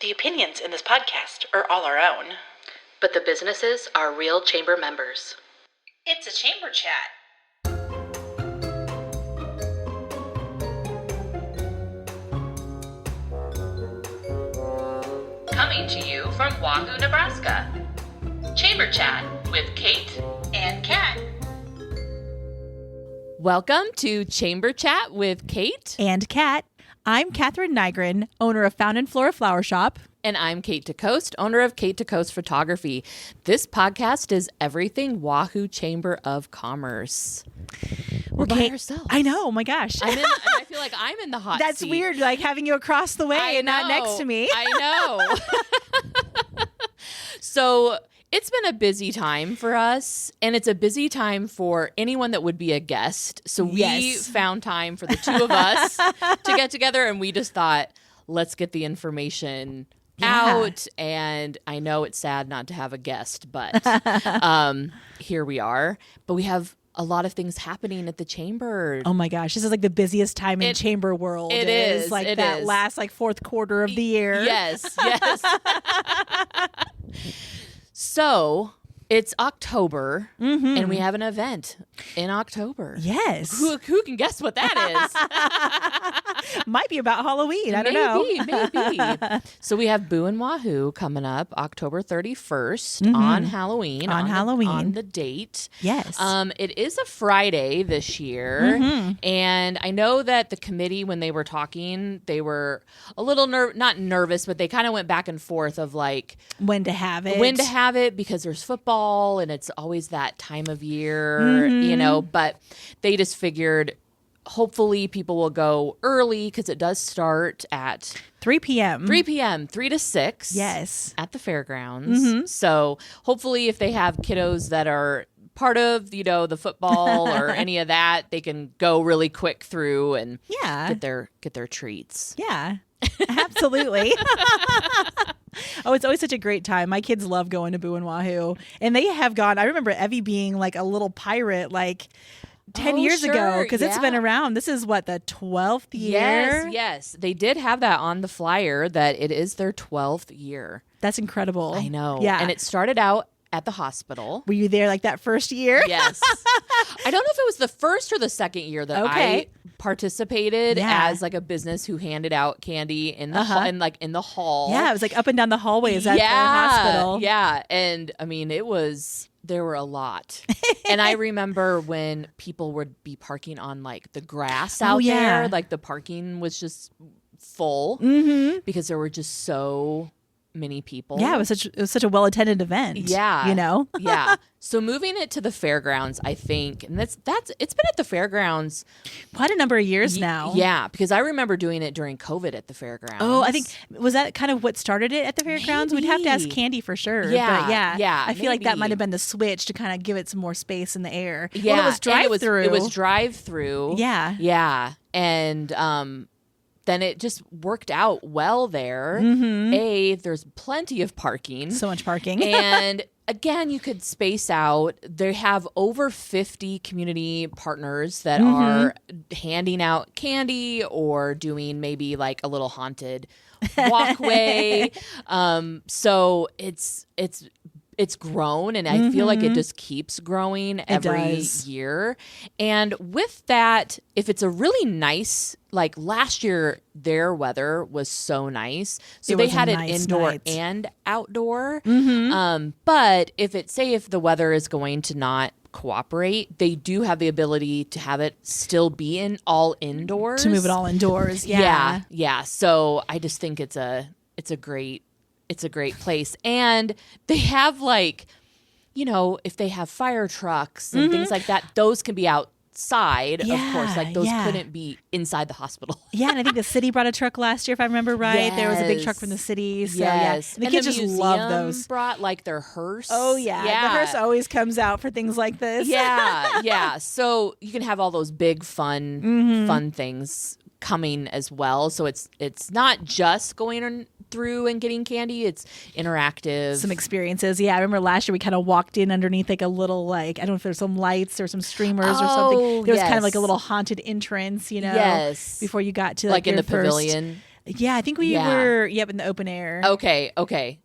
The opinions in this podcast are all our own. But the businesses are real chamber members. It's a chamber chat. Coming to you from Wahoo, Nebraska. Chamber Chat with Kate And Kat. Welcome to Chamber Chat with Kate. And Kat. I'm Catherine Nygren, owner of Fountain Flora Flower Shop. And I'm Kate DeCoste, owner of Kate DeCoste Photography. This podcast is everything Wahoo Chamber of Commerce. We're by ourselves. I know, oh my gosh. I feel like I'm in the hot That's seat. weird, like having you across the way and not next to me. I know. So it's been a busy time for us, and it's a busy time for anyone that would be a guest. So we found time for the two of us to get together, and we just thought, let's get the information out. And I know it's sad not to have a guest, but here we are. But we have a lot of things happening at the chamber. Oh my gosh, this is like the busiest time in chamber world. It is. Like it that is. last like fourth quarter of the year. Yes. So it's October, and we have an event in October. Yes. Who can guess what that is? Might be about Halloween. I don't know. Maybe. So we have Boo and Wahoo coming up October 31st on Halloween. On the date. Yes. It is a Friday this year. And I know that the committee, when they were talking, they were a little not nervous, but they kind of went back and forth of like when to have it because there's football and it's always that time of year, you know, but they just figured hopefully people will go early because it does start at 3 p.m. 3 to 6. Yes. At the fairgrounds. So hopefully if they have kiddos that are part of, you know, the football or any of that, they can go really quick through and get their treats. Yeah. Absolutely. Oh, it's always such a great time. My kids love going to Boo and Wahoo. And they have gone, I remember Evie being like a little pirate like 10 years ago because it's been around. This is what, the 12th year? Yes. They did have that on the flyer that it is their 12th year. That's incredible. I know. Yeah. And it started out at the hospital. Were you there like that first year? Yes. I don't know if it was the first or the second year that I participated as like a business who handed out candy in the in the hall. Yeah, it was like up and down the hallways at the hospital. Yeah. And I mean, there were a lot. And I remember when people would be parking on like the grass out there, like the parking was just full because there were just so many people. Yeah, it was such a well-attended event. Yeah. You know? Yeah. So moving it to the fairgrounds, I think, and it's been at the fairgrounds quite a number of years now. Yeah, because I remember doing it during COVID at the fairgrounds. Oh, I think, was that kind of what started it at the fairgrounds? Maybe. We'd have to ask Candy for sure. Yeah. But yeah. I feel like that maybe. might have been the switch to kind of give it some more space in the air. Yeah. Well, it was drive-through. It was drive-through. Yeah. Yeah. And then it just worked out well there. There's plenty of parking. So much parking. And again, you could space out. They have over 50 community partners that are handing out candy or doing maybe like a little haunted walkway. So it's grown, and I feel like it just keeps growing every year. And with that, if it's a really nice, like last year, their weather was so nice. So they had it indoor and outdoor. But if the weather is going to not cooperate, they do have the ability to have it still be in all indoors. To move it all indoors. Yeah. So I just think it's a great place. And they have like, you know, if they have fire trucks and things like that, those can be outside, of course. Like those couldn't be inside the hospital. Yeah, and I think the city brought a truck last year, if I remember right. There was a big truck from the city. So yes. And the kids just love those. Brought like their hearse. Oh yeah. The hearse always comes out for things like this. Yeah. So you can have all those big fun things coming as well. So it's not just going through and getting candy. It's interactive. Some experiences. Yeah, I remember last year we kind of walked in underneath like a little like, I don't know if there's some lights or some streamers or something. There was kind of like a little haunted entrance, you know, before you got to like in the pavilion. Yeah, I think we were in the open air. Okay.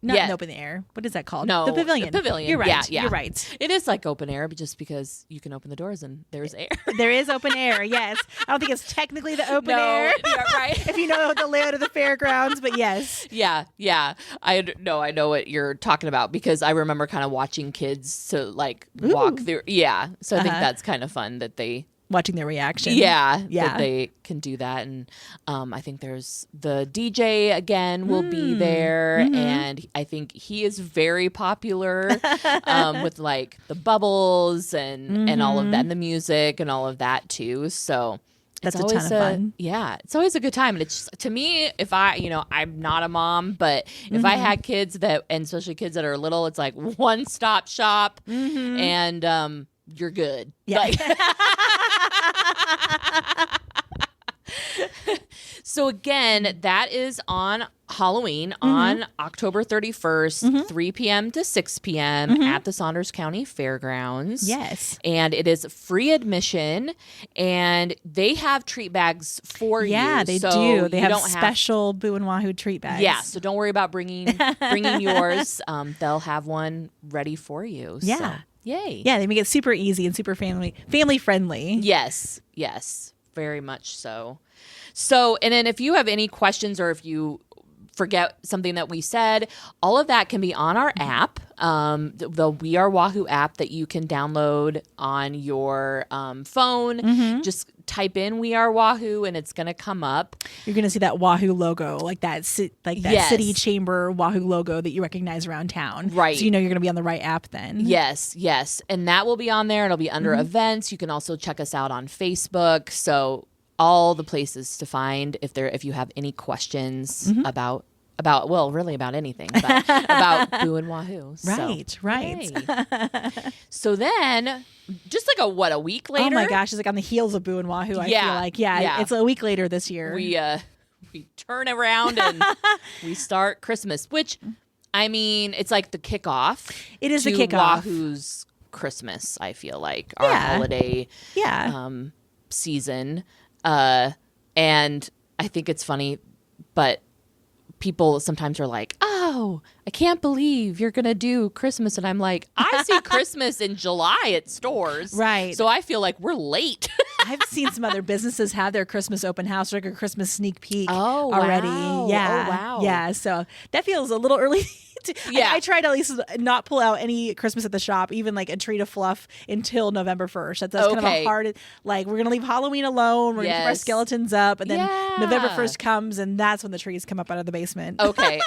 Not in the open air. What is that called? No, the pavilion. The pavilion. You're right. Yeah. You're right. It is like open air, but just because you can open the doors and there's air. There is open air. Yes, I don't think it's technically the open air. Yeah, right. If you know the layout of the fairgrounds, but yes. Yeah. I know what you're talking about because I remember kind of watching kids to like walk through. Yeah, so I think that's kind of fun that they. Watching their reaction. Yeah. That they can do that. And I think there's the DJ again will be there. And I think he is very popular with like the bubbles and all of that and the music and all of that too. So that's it's a ton of fun. Yeah. It's always a good time. And it's just, to me, if I'm not a mom, but if I had kids and especially kids that are little, it's like one stop shop and you're good. Yeah. Like, so again, that is on Halloween on October 31st, 3 p.m. to 6 p.m. at the Saunders County Fairgrounds. Yes. And it is free admission, and they have treat bags for you. Yeah, they so do. They you have don't special Boo and Wahoo treat bags. Yeah, so don't worry about bringing yours. They'll have one ready for you. Yeah. So, yay. Yeah, they make it super easy and super family friendly. Yes, very much so. So, and then if you have any questions or if you forget something that we said, all of that can be on our app, the We Are Wahoo app that you can download on your phone. Just type in We Are Wahoo and it's going to come up. You're going to see that Wahoo logo, like that city chamber Wahoo logo that you recognize around town. Right. So you know you're going to be on the right app then. Yes. And that will be on there. It'll be under events. You can also check us out on Facebook. So all the places to find if you have any questions about really about anything, but about Boo and Wahoo. Right. So then, just like a week later. Oh my gosh, it's like on the heels of Boo and Wahoo. I feel like it's a week later this year. We turn around and we start Christmas, which I mean it's like the kickoff. It is to the kickoff. Wahoo's Christmas. I feel like our holiday season. And I think it's funny, but people sometimes are like, oh, I can't believe you're going to do Christmas. And I'm like, I see Christmas in July at stores. Right. So I feel like we're late. I've seen some other businesses have their Christmas open house or like a Christmas sneak peek already. Yeah. Oh, wow. Yeah. So that feels a little early. I try to at least not pull out any Christmas at the shop, even like a treat of fluff until November 1st. That's kind of a hard, like we're going to leave Halloween alone. We're going to keep our skeletons up. And then November 1st comes and that's when the trees come up out of the basement. Okay.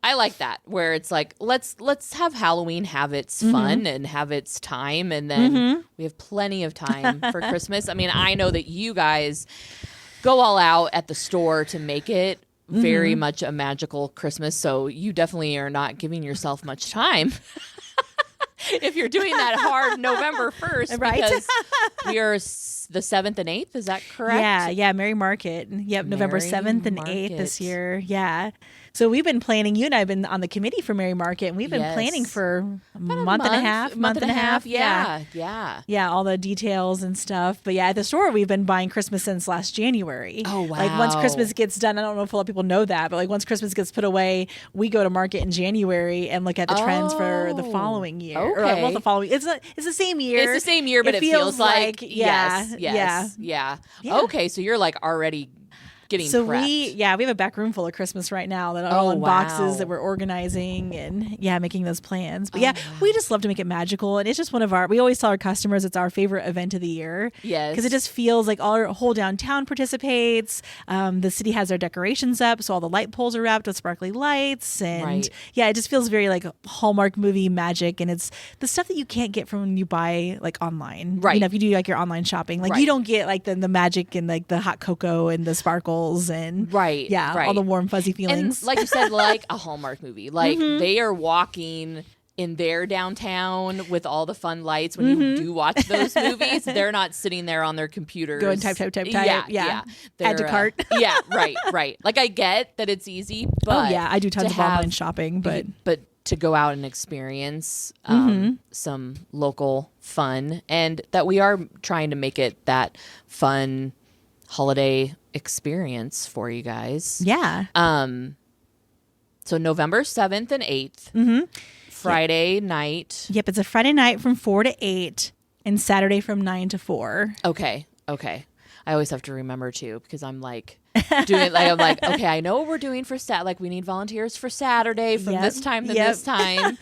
I like that where it's like, let's have Halloween have its fun and have its time. And then we have plenty of time for Christmas. I mean, I know that you guys go all out at the store to make it very much a magical Christmas. So you definitely are not giving yourself much time if you're doing that hard November 1st, right? Because we are the 7th and 8th. Is that correct? Yeah. Merry Market. Yep. November 7th and 8th this year. Yeah. So we've been planning. You and I have been on the committee for Merry Market, and we've been planning for a month and a half. Yeah. All the details and stuff. But yeah, at the store, we've been buying Christmas since last January. Oh, wow. Like once Christmas gets done, I don't know if a lot of people know that, but like once Christmas gets put away, we go to market in January and look at the trends for the following year. Okay. Or, well, the following. It's the same year. It's the same year, but it feels like yes. Yeah. Okay, so you're like already getting prepped. we have a back room full of Christmas right now that are all in boxes that we're organizing and making those plans. But we just love to make it magical, and it's just we always tell our customers it's our favorite event of the year. Yes, because it just feels like our whole downtown participates. The city has their decorations up, so all the light poles are wrapped with sparkly lights, and it just feels very like Hallmark movie magic, and it's the stuff that you can't get from when you buy like online. Right, if you do like your online shopping, like you don't get like the magic and like the hot cocoa and the sparkles and all the warm fuzzy feelings. And like you said, like a Hallmark movie, like they are walking in their downtown with all the fun lights. When you do watch those movies, they're not sitting there on their computers going type. Yeah. Add to cart. Right. Like I get that it's easy, but I do tons of online shopping, but to go out and experience some local fun, and that we are trying to make it that fun holiday experience for you guys. Yeah. So November 7th and 8th, Friday night. Yep. It's a Friday night from 4 to 8 and Saturday from 9 to 4. Okay. I always have to remember too, because I'm like doing it like I'm like, okay, I know what we're doing for like we need volunteers for Saturday from this time to this time.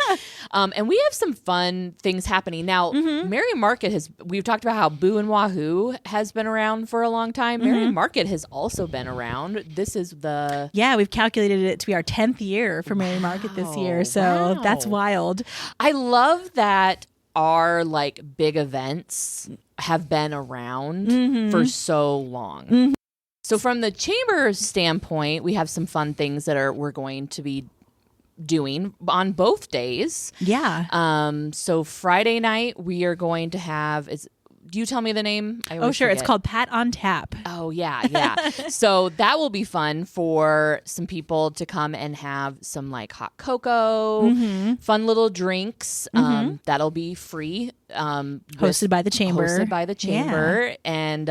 And we have some fun things happening. Now, Mary Market we've talked about how Boo and Wahoo has been around for a long time. Mary Market has also been around. This is Yeah, we've calculated it to be our 10th year for Mary Market this year. So that's wild. I love that our like big events have been around for so long. So from the chamber standpoint, we have some fun things that we're going to be doing on both days. Yeah. So Friday night we are going to have do you tell me the name? Oh, sure. It's called Pat on Tap. Oh, yeah. So that will be fun for some people to come and have some like hot cocoa, fun little drinks. That'll be free. Hosted by the chamber. Yeah. And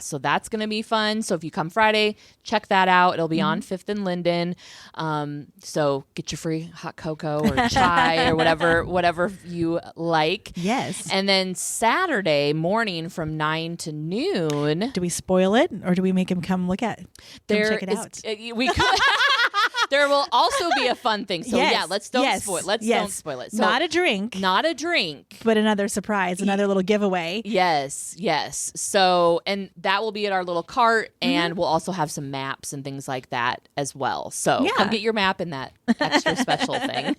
so that's going to be fun. So if you come Friday, check that out. It'll be on 5th and Linden. So get your free hot cocoa or chai or whatever you like. Yes. And then Saturday morning from 9 to noon. Do we spoil it or do we make him come check it out? There will also be a fun thing. So don't spoil it. So, not a drink. But another surprise, another little giveaway. Yes. So, and that will be at our little cart, and we'll also have some maps and things like that as well. So come get your map in that extra special thing.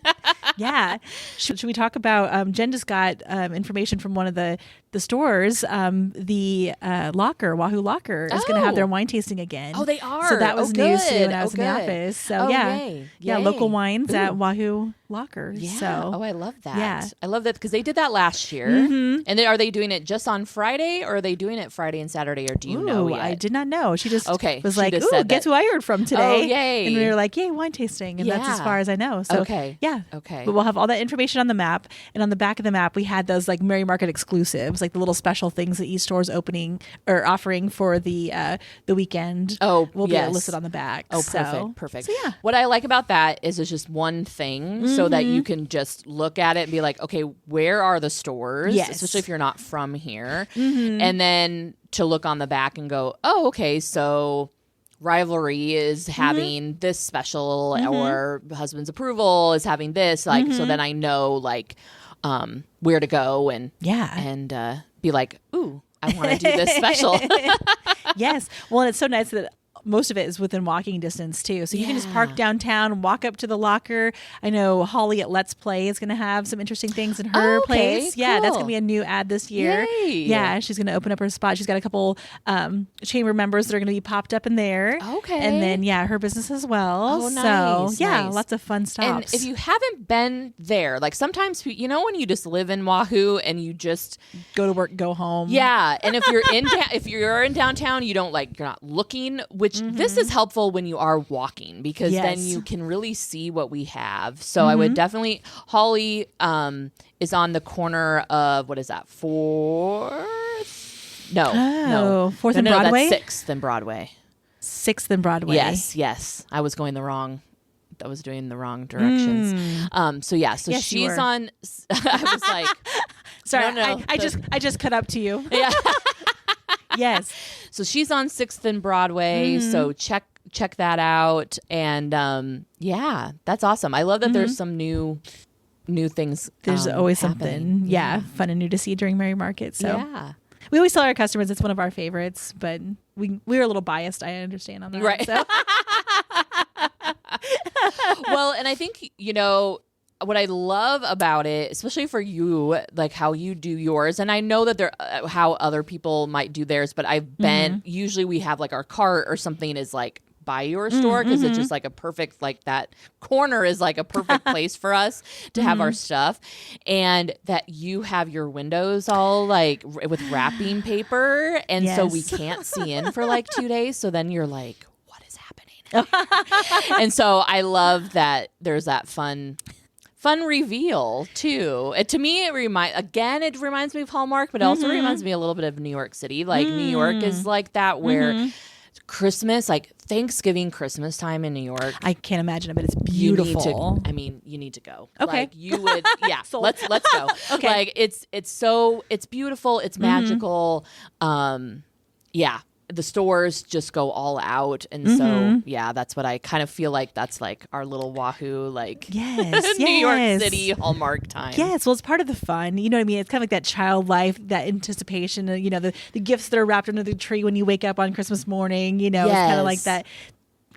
Yeah. Should we talk about, Jen just got information from one of the stores, the Locker, Wahoo Locker, is going to have their wine tasting again. Oh, they are. So that was news too when I was in in the office. So yeah, local wines at Wahoo Locker. Yeah. So. I love that. Yeah. I love that because they did that last year. And are they doing it just on Friday, or are they doing it Friday and Saturday, or do you know yet? I did not know. She just was she like, just "Ooh, said guess who I heard from today?" Oh, yay! And we were like, "Yay, wine tasting!" And that's as far as I know. So yeah, okay. But we'll have all that information on the map, and on the back of the map, we had those like Mary Market exclusives, like the little special things that each store is offering for the weekend. Oh, will be listed on the back. Oh, perfect. So yeah, what I like about that is it's just one thing, so that you can just look at it and be like, okay, where are the stores? Yes. Especially if you're not from here, and then to look on the back and go, oh, okay, so Rivalry is having this special, or Husband's Approval is having this, like, so then I know like where to go and be like, ooh, I want to do this special. Yes. Well, and it's so nice that most of it is within walking distance too. So you can just park downtown and walk up to the Locker. I know Holly at Let's Play is going to have some interesting things in her place. Cool. Yeah, that's going to be a new ad this year. Yay. Yeah, she's going to open up her spot. She's got a couple chamber members that are going to be popped up in there. Okay. And then her business as well. Oh, nice. So yeah, lots of fun stops. And if you haven't been there, like sometimes when you just live in Wahoo and you just go to work, go home. Yeah, and if you're in downtown, you're not looking, which this is helpful when you are walking, because then you can really see what we have. So I would definitely, Holly is on the corner of, what is that, 4th? No. 4th and Broadway? That's 6th and Broadway. 6th and Broadway. Yes. I was doing the wrong directions. So she's on. I was like, sorry, no, I just cut up to you. Yeah. Yes. So she's on 6th and Broadway. So check that out. And that's awesome. I love that there's some new things. There's always happening. something, fun and new to see during Mary Market. So we always tell our customers it's one of our favorites, but we're a little biased. I understand on that. Right. So. Well, and I think, what I love about it, especially for you, like how you do yours, and I know that how other people might do theirs, but I've been, usually we have like our cart or something is like by your store, because it's just like a perfect, like that corner is like a perfect place for us to have our stuff, and that you have your windows all like with wrapping paper, and so we can't see in for like 2 days, so then you're like, what is happening? And so I love that there's that fun reveal too. To me, it reminds me of Hallmark, but it also reminds me a little bit of New York City. Like New York is like that, where Christmas, like Thanksgiving, Christmas time in New York. I can't imagine it, but it's You beautiful. you need to go. Okay. Like you would, yeah. Sold. let's go. Okay. Like it's beautiful. It's magical. Yeah. The stores just go all out. And so, yeah, that's what I kind of feel like that's like our little Wahoo, like Yes, New York yes. City Hallmark time. Yes, well, it's part of the fun. You know what I mean? It's kind of like that child life, that anticipation, the gifts that are wrapped under the tree when you wake up on Christmas morning. It's kind of like Yes. that.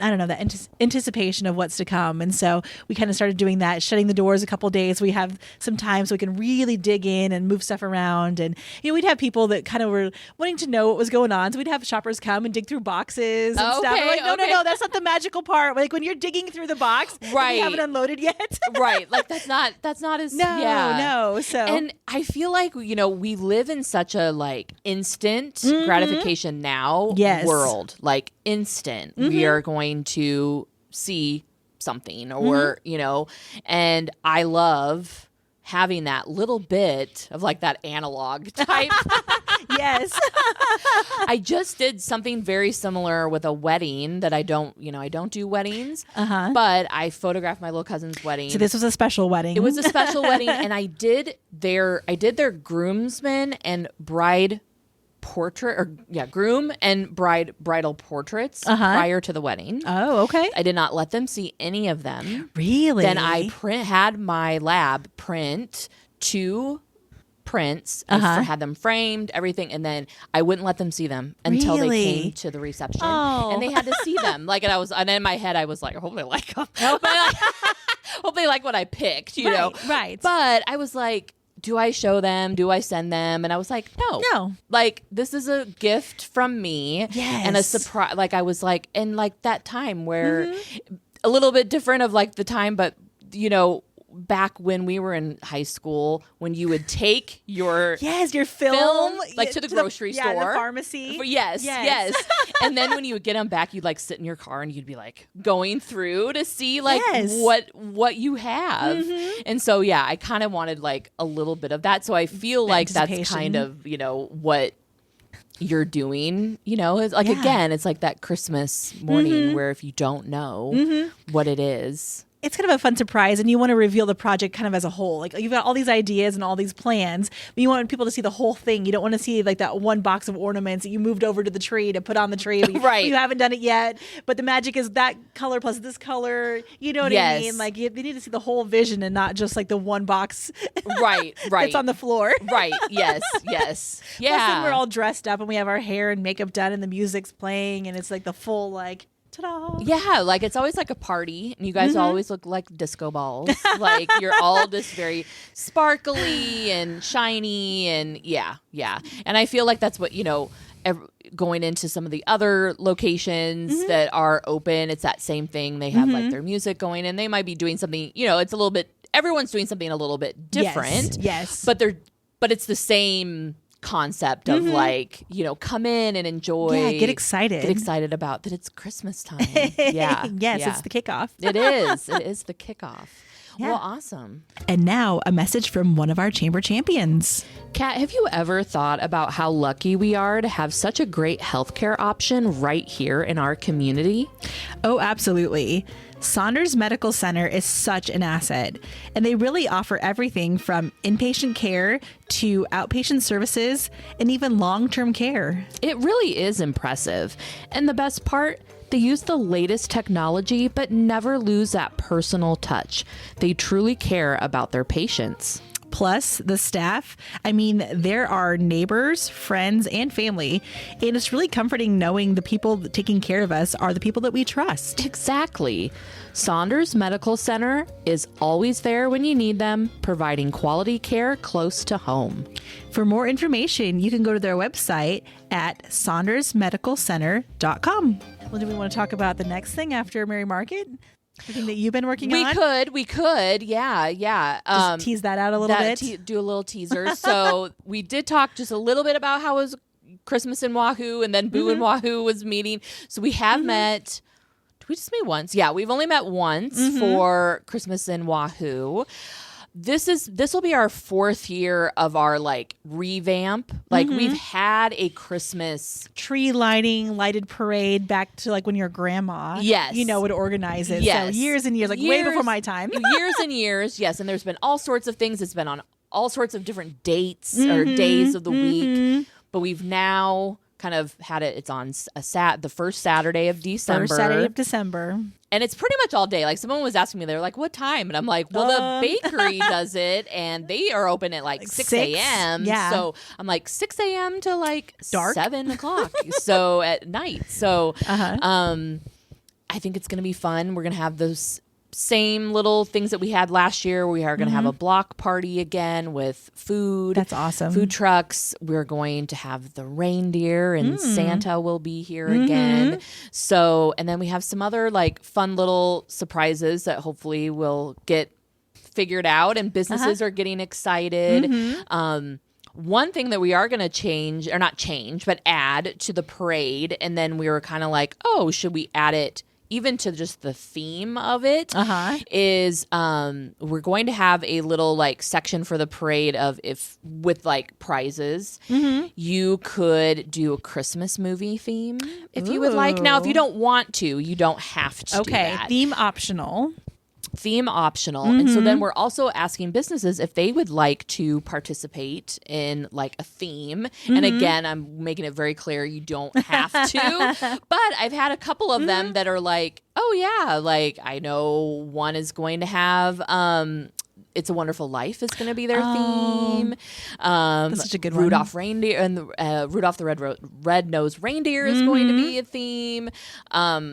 I don't know, that anticipation of what's to come. And so we kind of started doing that, shutting the doors a couple of days. We have some time so we can really dig in and move stuff around. And, we'd have people that kind of were wanting to know what was going on. So we'd have shoppers come and dig through boxes and stuff. We're like, no, that's not the magical part. Like when you're digging through the box, Right. you haven't unloaded yet. Right. Like that's not as No. So And I feel like, we live in such a like instant gratification now Yes. world. Like instant. We are going to see something or, and I love having that little bit of like that analog type. yes. I just did something very similar with a wedding that I don't do weddings, but I photographed my little cousin's wedding. So this was a special wedding. It was a special wedding, and I did their groomsmen and bride groom and bridal portraits prior to the wedding. Oh, okay. I did not let them see any of them. Really? Then I had my lab print 2 prints, and had them framed, everything, and then I wouldn't let them see them until they Really? came to the reception, Oh. and they had to see them. And in my head I was like, I hope they like them. Hope they like what I picked, know. Right. But I was like, do I show them? Do I send them? And I was like, no. Like, this is a gift from me. Yes. And a surprise. Like, I was like, and like that time where a little bit different of like the time, but, back when we were in high school, when you would take your your film like to the grocery store, the pharmacy. Yes. And then when you would get them back, you'd like sit in your car and you'd be like going through to see like what you have. And so I kind of wanted like a little bit of that. So I feel like that's kind of what you're doing. It's like again, it's like that Christmas morning where if you don't know what it is. It's kind of a fun surprise, and you want to reveal the project kind of as a whole. Like you've got all these ideas and all these plans, but you want people to see the whole thing. You don't want to see like that one box of ornaments that you moved over to the tree to put on the tree. But you haven't done it yet, but the magic is that color plus this color. You know what I mean? Like they need to see the whole vision and not just like the one box. Right. That's on the floor. Right. Yes. Yeah. Plus, then we're all dressed up and we have our hair and makeup done, and the music's playing, and it's like the full like. Ta-da. Yeah, like it's always like a party, and you guys always look like disco balls. Like you're all just very sparkly and shiny, and yeah. And I feel like that's what going into some of the other locations that are open. It's that same thing. They have like their music going, and they might be doing something. It's a little bit. Everyone's doing something a little bit different. Yes. But it's the same concept of like come in and enjoy, get excited about that it's Christmas time. It's the kickoff. It is the kickoff. Well, awesome. And now a message from one of our chamber champions. Kat, have you ever thought about how lucky we are to have such a great healthcare option right here in our community? Oh, absolutely. Saunders Medical Center is such an asset, and they really offer everything from inpatient care to outpatient services and even long-term care. It really is impressive. And the best part, they use the latest technology but never lose that personal touch. They truly care about their patients. Plus, the staff, there are neighbors, friends, and family. And it's really comforting knowing the people taking care of us are the people that we trust. Exactly. Saunders Medical Center is always there when you need them, providing quality care close to home. For more information, you can go to their website at saundersmedicalcenter.com. Well, do we want to talk about the next thing after Mary Market? The thing that you've been working on? We could. Yeah. Just tease that out a little bit. Do a little teaser. So we did talk just a little bit about how it was Christmas in Wahoo, and then Boo and Wahoo was meeting. So we have met. Did we just meet once? Yeah, we've only met once for Christmas in Wahoo. this will be our 4th year of our like revamp. Like we've had a Christmas tree lighted parade back to like when your grandma, Yes. would organize it. Yes. So years and years, like way before my time. Years and years, yes. And there's been all sorts of things. It's been on all sorts of different dates or days of the week. But we've now kind of had it. It's on the first Saturday of December. First Saturday of December. And it's pretty much all day. Like someone was asking me, they were like, what time? And I'm like, well, the bakery does it and they are open at like 6 a.m. Yeah. So I'm like 6 a.m. to like dark 7 o'clock. So at night. So I think it's going to be fun. We're going to have those same little things that we had last year. We are going to have a block party again with food. That's awesome. Food trucks. We're going to have the reindeer and Santa will be here again. So, and then we have some other like fun little surprises that hopefully will get figured out and businesses are getting excited. One thing that we are going to change, or not change, but add to the parade. And then we were kind of like, oh, should we add it even to just the theme of it, is we're going to have a little like section for the parade of with like prizes. You could do a Christmas movie theme if you would like. Now, if you don't want to, you don't have to do that. Theme optional. And so then we're also asking businesses if they would like to participate in like a theme. And again, I'm making it very clear you don't have to, but I've had a couple of them that are like, oh yeah, like I know one is going to have It's a Wonderful Life is going to be their theme. That's such a good one. Rudolph Reindeer and Rudolph the Red-Nosed Reindeer is going to be a theme.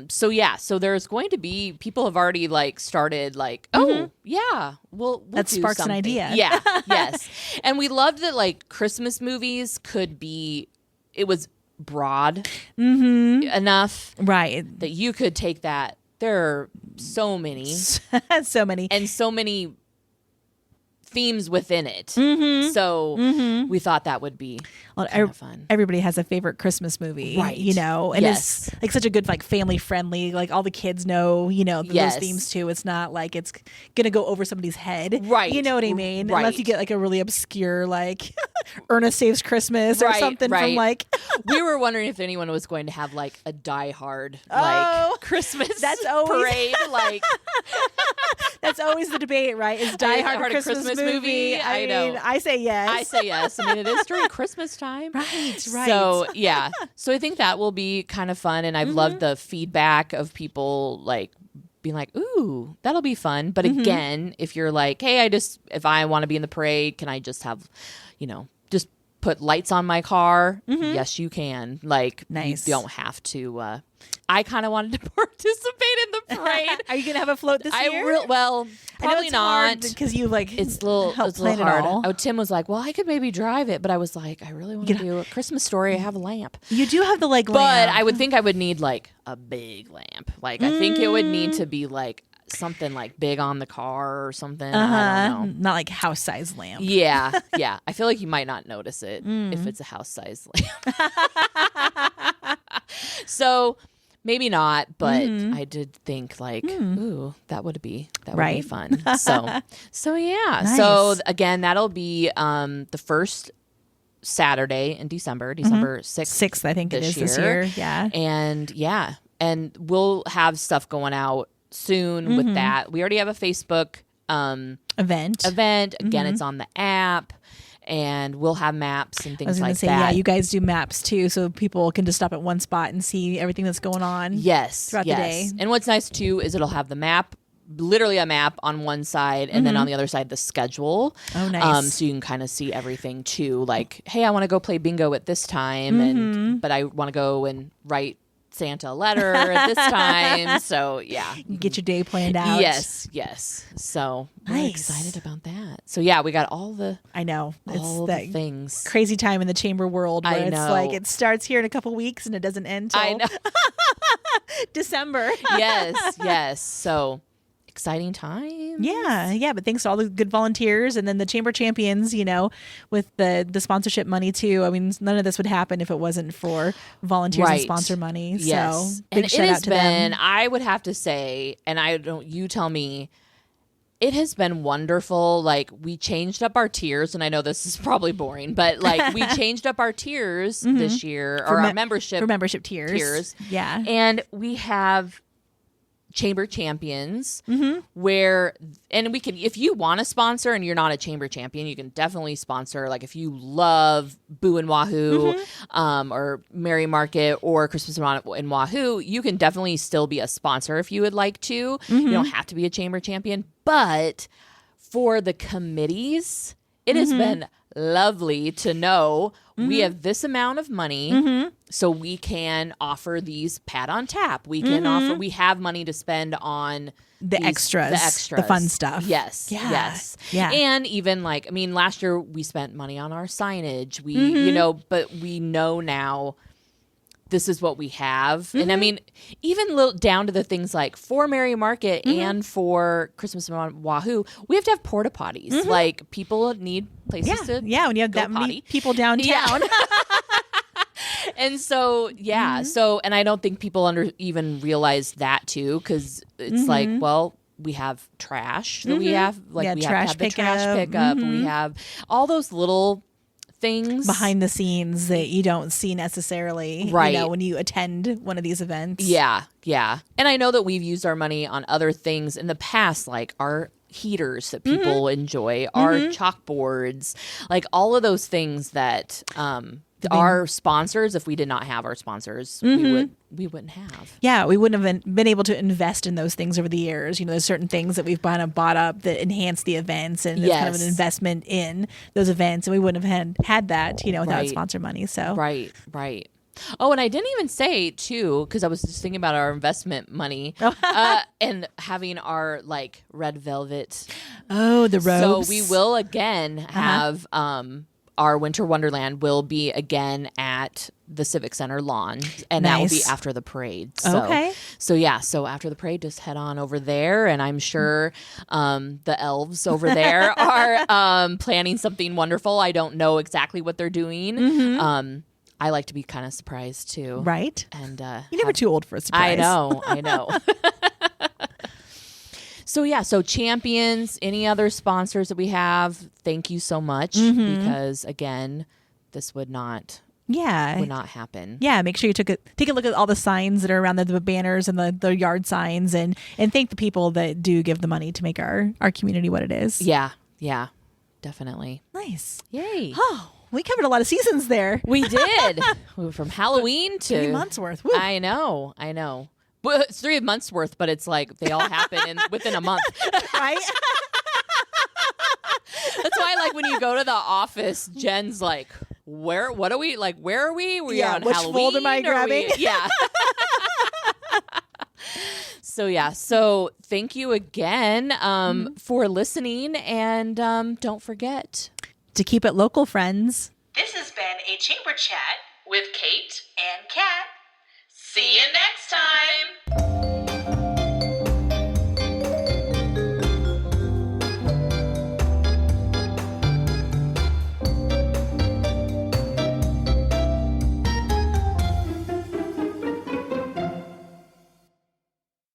So there's going to be, people have already like started like, oh yeah, we'll that do sparks something. an idea. Yeah, yes. And we loved that like Christmas movies it was broad enough, right, that you could take that. There are so many. So many. And so many themes within it. So we thought that would be kind of fun. Everybody has a favorite Christmas movie, right? And it's like such a good, like family friendly, like all the kids know, those themes too. It's not like it's gonna go over somebody's head, right? You know what I mean? Right. Unless you get like a really obscure, like Ernest Saves Christmas or something from like. We were wondering if anyone was going to have like a Die Hard like Christmas parade, like. That's always the debate, right? Is Die Hard a Christmas movie? I know. I say yes. I say yes. I mean, it is during Christmas time. Right. So, yeah. So I think that will be kind of fun. And I've loved the feedback of people like being like, ooh, that'll be fun. But again, if you're like, hey, if I want to be in the parade, can I just have, just put lights on my car? Yes, you can. Like, nice. You don't have to. I kind of wanted to participate in the parade. Are you gonna have a float this year? Probably not, because you like it's a little hard. Oh, Tim was like, "Well, I could maybe drive it," but I was like, "I really want to do a Christmas Story. I have a lamp." You do have the lamp, but I would think I would need like a big lamp. Like I think it would need to be like something like big on the car or something. I don't know. Not like house size lamp. Yeah. I feel like you might not notice it if it's a house size lamp. So. Maybe not, but I did think like, ooh, that would be fun. So yeah. Nice. So again, that'll be the first Saturday in December 6th. 6th, I think it is this year. Yeah. And we'll have stuff going out soon with that. We already have a Facebook event. Again, it's on the app. And we'll have maps and things like that. Yeah, you guys do maps too, so people can just stop at one spot and see everything that's going on. Throughout the day. And what's nice too is it'll have the map, literally a map on one side, and then on the other side the schedule. Oh, nice. So you can kind of see everything too. Like, hey, I want to go play bingo at this time, but I want to go and write Santa a letter at this time. So yeah, you get your day planned out. Yes. So we're excited about that. So yeah, we got all the the things. Crazy time in the chamber world where it's like it starts here in a couple weeks and it doesn't end till December. Yes. So exciting times. Yeah. But thanks to all the good volunteers and then the chamber champions, with the sponsorship money too. I mean, none of this would happen if it wasn't for volunteers and sponsor money. Yes. So big shout out to them. I would have to say, and you tell me, It has been wonderful. Like, we changed up our tiers, and I know this is probably boring, but like we changed up our tiers this year, or our membership tiers. Yeah. And we have chamber champions where, and we can, if you want to sponsor and you're not a chamber champion, you can definitely sponsor. Like, if you love Boo and Wahoo, or Merry Market or Christmas in Wahoo, you can definitely still be a sponsor if you would like to. You don't have to be a chamber champion, but for the committees, it has been lovely to know we have this amount of money, so we can offer these pat on tap. We can offer. We have money to spend on the extras, the fun stuff. Yes, yes, yeah. And even like, I mean, last year we spent money on our signage. We, you know, but we know now this is what we have. And I mean, even down to the things like for Merry Market and for Christmas on Wahoo, we have to have porta potties. Like, people need places to when you have that potty. many people downtown. Yeah. And so, so, and I don't think people even realize that too, because it's like, well, we have trash that we have, like we have to have the trash pickup. We have all those little things behind the scenes that you don't see necessarily, right, you know, when you attend one of these events. Yeah. And I know that we've used our money on other things in the past, like our heaters that people enjoy, our chalkboards, like all of those things that our sponsors, if we did not have our sponsors, we wouldn't have. Yeah, we wouldn't have been able to invest in those things over the years. You know, there's certain things that we've kind of bought up that enhance the events, and there's kind of an investment in those events, and we wouldn't have had that, you know, without sponsor money. So right. Oh, and I didn't even say too, because I was just thinking about our investment money and having our like red velvet. Oh, the robes. So we will again have our Winter Wonderland will be again at the Civic Center lawn, and that will be after the parade. So, so after the parade, just head on over there, and I'm sure the elves over there are planning something wonderful. I don't know exactly what they're doing. I like to be kind of surprised too. Right. And you're never too old for a surprise. I know. So champions, any other sponsors that we have, thank you so much, because again, this would not happen. Yeah, make sure you take a look at all the signs that are around the banners and the yard signs, and thank the people that do give the money to make our community what it is. Yeah, definitely. Nice. Yay. Oh, we covered a lot of seasons there. We did. We were from Halloween to 3 months worth. Woo. I know. Well, it's 3 months worth, but it's like they all happen within a month. Right? That's why, like, when you go to the office, Jen's like, where are we? We on which Halloween? Fold am I grabbing? Yeah. So thank you again for listening, and don't forget to keep it local, friends. This has been a Chamber Chat with Kate and Kat. See you next time.